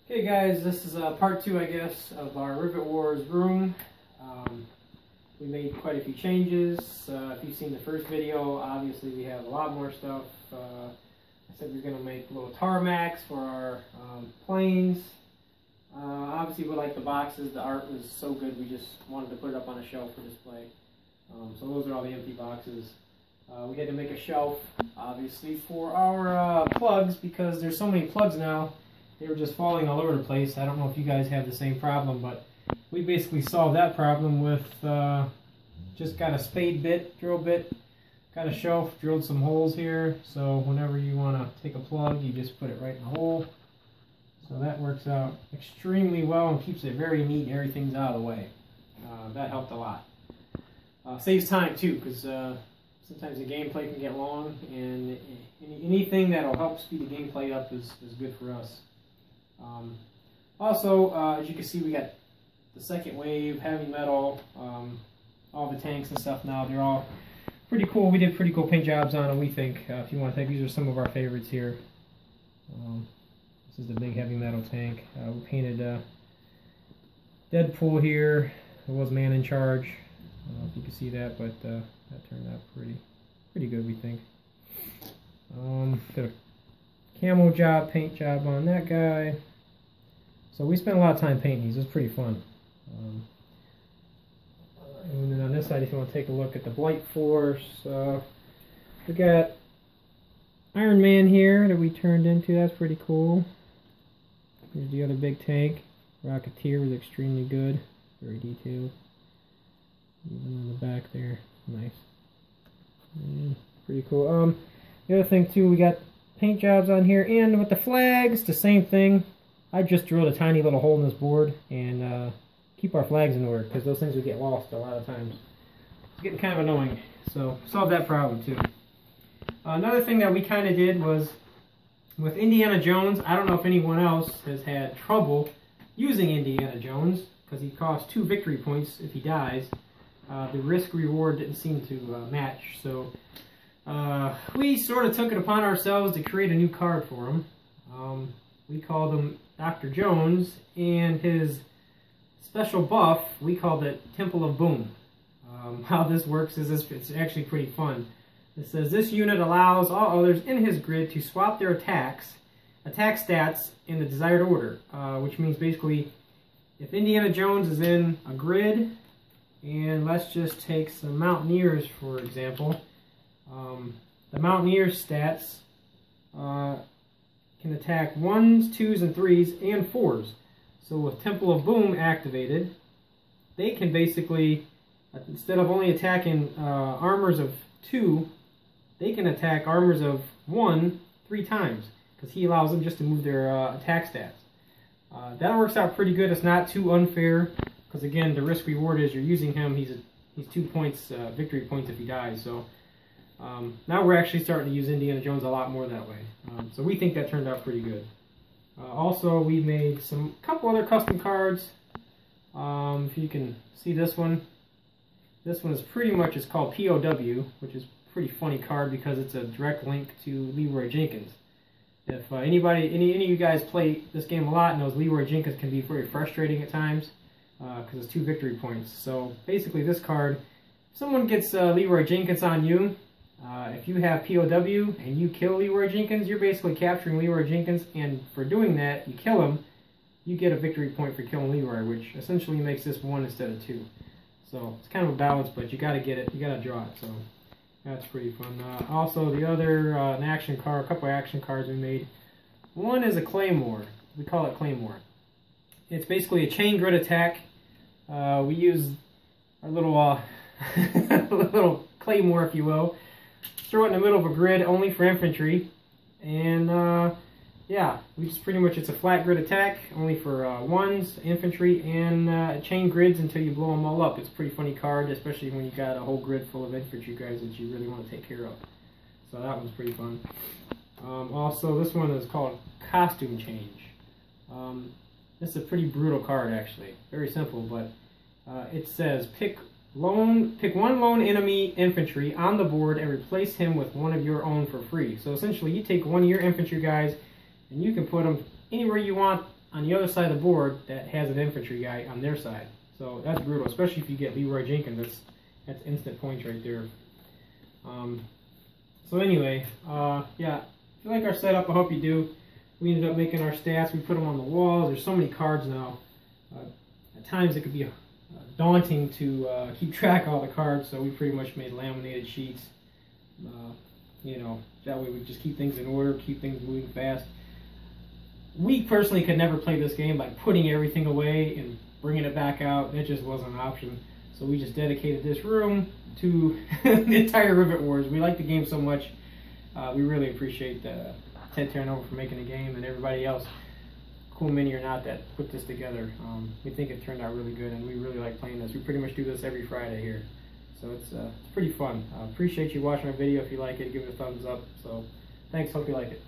Hey guys, this is part 2, I guess, of our Rivet Wars room. We made quite a few changes. If you've seen the first video, obviously we have a lot more stuff. I said we're going to make little tarmacs for our planes. Obviously we like the boxes. The art was so good we just wanted to put it up on a shelf for display. So those are all the empty boxes. We had to make a shelf, obviously, for our plugs because there's so many plugs now. They were just falling all over the place. I don't know if you guys have the same problem, but we basically solved that problem with just got a spade bit, drill bit, got a shelf, drilled some holes here. So whenever you want to take a plug, you just put it right in the hole. So that works out extremely well and keeps it very neat. Everything's out of the way. That helped a lot. Saves time too, because sometimes the gameplay can get long, and anything that'll help speed the gameplay up is good for us. Also, as you can see, we got the second wave, heavy metal, all the tanks and stuff now. They're all pretty cool. We did pretty cool paint jobs on them, we think. If you want to take, these are some of our favorites here. This is the big heavy metal tank. We painted Deadpool here. It was Man in Charge. I don't know if you can see that, but that turned out pretty good, we think. Did a camo job, paint job on that guy. So we spent a lot of time painting these. It was pretty fun. And then on this side, if you want to take a look at the Blight Force, we got Iron Man here that we turned into. That's pretty cool. Here's the other big tank. Rocketeer was extremely good, very detailed. Even on the back there, nice. And pretty cool. The other thing too, we got paint jobs on here, and with the flags, the same thing. I just drilled a tiny little hole in this board and keep our flags in order, because those things would get lost a lot of times. It's getting kind of annoying, so solved that problem too. Another thing that we kind of did was with Indiana Jones. I don't know if anyone else has had trouble using Indiana Jones, because he costs 2 victory points if he dies. The risk reward didn't seem to match, so we sort of took it upon ourselves to create a new card for him. We called him Dr. Jones, and his special buff, we called it Temple of Boom. How this works is it's actually pretty fun. It says this unit allows all others in his grid to swap their attack stats in the desired order, which means basically if Indiana Jones is in a grid, and let's just take some Mountaineers for example. The Mountaineers stats can attack 1s, 2s, and 3s, and 4s. So with Temple of Boom activated, they can basically, instead of only attacking armors of 2, they can attack armors of 1 3 times, because he allows them just to move their attack stats. That works out pretty good. It's not too unfair, because again, the risk reward is you're using him. He's 2 points, victory points if he dies. So now we're actually starting to use Indiana Jones a lot more that way. So we think that turned out pretty good. Also, we made a couple other custom cards. If you can see this one is pretty much, it's called POW, which is a pretty funny card because it's a direct link to Leroy Jenkins. If any of you guys play this game a lot knows Leroy Jenkins can be very frustrating at times because it's 2 victory points. So basically this card, if someone gets Leroy Jenkins on you, if you have POW and you kill Leroy Jenkins, you're basically capturing Leroy Jenkins, and for doing that, you kill him, you get a victory point for killing Leroy, which essentially makes this 1 instead of 2. So it's kind of a balance, but you gotta get it, you gotta draw it, so that's pretty fun. Also, the other, an action card, a couple of action cards we made. One is a Claymore. We call it Claymore. It's basically a chain grid attack. We use our little, little Claymore, if you will. Throw it in the middle of a grid only for infantry, and yeah, we just pretty much, it's a flat grid attack only for 1s, infantry, and chain grids until you blow them all up. It's a pretty funny card, especially when you got a whole grid full of infantry guys that you really want to take care of. So that one's pretty fun. Also, this one is called Costume Change. This is a pretty brutal card actually, very simple, but it says pick 1 lone enemy infantry on the board and replace him with one of your own for free. So essentially you take one of your infantry guys and you can put them anywhere you want on the other side of the board that has an infantry guy on their side. So that's brutal, especially if you get Leroy Jenkins. That's instant points right there. So anyway, yeah, if you like our setup, I hope you do. We ended up making our stats. We put them on the walls. There's so many cards now. At times it could be daunting to keep track of all the cards, so we pretty much made laminated sheets. You know, that way we just keep things in order, keep things moving fast. We personally could never play this game by putting everything away and bringing it back out. It just wasn't an option. So we just dedicated this room to the entire Rivet Wars. We like the game so much. We really appreciate Ted Terranova for making the game, and everybody else, Cool Mini or not, that put this together. We think it turned out really good, and we really like playing this. We pretty much do this every Friday here. So it's pretty fun. Appreciate you watching our video. If you like it, give it a thumbs up. So thanks, hope you like it.